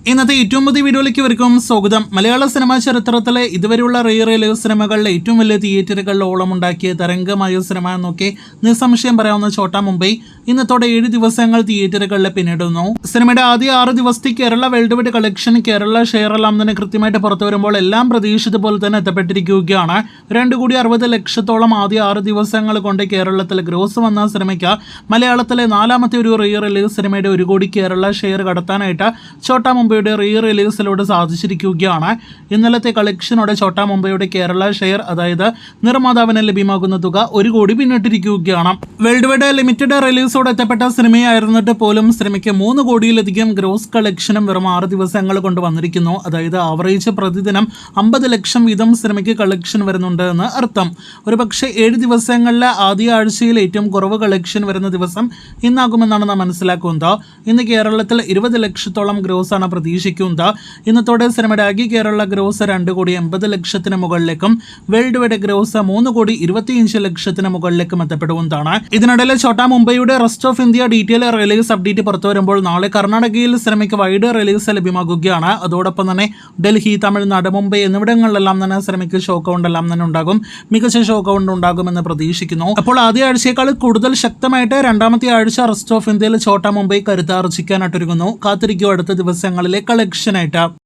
ഇന്നത്തെ ഏറ്റവും പുതിയ വീഡിയോയിലേക്ക് ഇവർക്കും സ്വാഗതം. മലയാള സിനിമാ ചരിത്രത്തിലെ ഇതുവരെയുള്ള റിലീവ് സിനിമകളിലെ ഏറ്റവും വലിയ തിയേറ്ററുകളിൽ ഓളമുണ്ടാക്കിയ തരംഗമായ സിനിമ എന്നൊക്കെ നിസ്സംശയം പറയാവുന്ന ഛോട്ടാ മുംബൈ ഇന്നത്തോടെ 7 ദിവസങ്ങൾ തിയേറ്ററുകളിൽ പിന്നിടുന്നു. സിനിമയുടെ ആദ്യ 6 ദിവസത്തെ Kerala world wide collection, Kerala share എല്ലാം തന്നെ കൃത്യമായിട്ട് പുറത്തു വരുമ്പോൾ എല്ലാം പ്രതീക്ഷിച്ചതുപോലെ തന്നെ എത്തപ്പെട്ടിരിക്കുകയാണ്. 2.60 ലക്ഷത്തോളം ആദ്യ 6 ദിവസങ്ങൾ കൊണ്ട് കേരളത്തിൽ ഗ്രോസ് വന്ന സിനിമയ്ക്ക് മലയാളത്തിലെ 4ാമത്തെ ഒരു റിലീവ് സിനിമയുടെ 1 കോടി കേരള ഷെയർ കടത്താനായിട്ട് ഛോട്ടാ മുംബൈയുടെ റിലീസിലൂടെ സാധിച്ചിരിക്കുകയാണ്. ഇന്നലത്തെ കളക്ഷനോടെ ഛോട്ടാ മുംബൈയുടെ കേരള ഷെയർ, അതായത് നിർമ്മാതാവിന് ലഭ്യമാകുന്ന തുക 1 കോടി പിന്നിട്ടിരിക്കുകയാണ്. വേൾഡ് വൈഡ് ലിമിറ്റഡ് റിലീസോടെ എത്തപ്പെട്ട സിനിമയായിരുന്നിട്ട് പോലും സിനിമയ്ക്ക് 3 കോടിയിലധികം ഗ്രോസ് കളക്ഷനും വെറും 6 ദിവസങ്ങൾ കൊണ്ട് വന്നിരിക്കുന്നു. അതായത് ആവറേജ് പ്രതിദിനം 50 ലക്ഷം വീതം സിനിമയ്ക്ക് കളക്ഷൻ വരുന്നുണ്ട് എന്ന് അർത്ഥം. ഒരുപക്ഷെ 7 ദിവസങ്ങളിലെ ആദ്യ ആഴ്ചയിൽ ഏറ്റവും കുറവ് കളക്ഷൻ വരുന്ന ദിവസം ഇന്നാകുമെന്നാണ് നാം മനസ്സിലാക്കുന്നത്. ഇന്ന് കേരളത്തിൽ 20 ലക്ഷത്തോളം ഗ്രോസ് ആണ് പ്രതീക്ഷിക്കുന്നത്. ഇന്നത്തോടെ സിനിമയുടെ ആകെ കേരള ഗ്രോസ് 2 കോടി 80 ലക്ഷത്തിന് മുകളിലേക്കും വേൾഡ് വൈഡ് ഗ്രോസ് 3 കോടി 25 ലക്ഷത്തിന് മുകളിലേക്കും എത്തപ്പെടുന്നതാണ്. ഇതിനിടയിൽ ഛോട്ടാ മുംബൈയുടെ rest of India detail release update പുറത്തു വരുമ്പോൾ നാളെ കർണാടകയിൽ സിനിമയ്ക്ക് വൈഡ് റിലീസ് ലഭ്യമാകുകയാണ്. അതോടൊപ്പം തന്നെ ഡൽഹി, തമിഴ്നാട്, മുംബൈ എന്നിവിടങ്ങളിലെല്ലാം തന്നെ സിനിമയ്ക്ക് ഷോ കൗണ്ട് എല്ലാം തന്നെ ഉണ്ടാകും. മികച്ച ഷോ കൗണ്ട് ഉണ്ടാകുമെന്ന് പ്രതീക്ഷിക്കുന്നു. അപ്പോൾ ആദ്യ ആഴ്ചയേക്കാൾ കൂടുതൽ ശക്തമായിട്ട് 2ാമത്തെ ആഴ്ച റെസ്റ്റ് ഓഫ് ഇന്ത്യയിൽ ഛോട്ടാ മുംബൈ കരുത്താർജിക്കാനായിട്ടൊരുങ്ങുന്നു. കാത്തിരിക്കും അടുത്ത ദിവസങ്ങളിലെ കളക്ഷനായിട്ട്.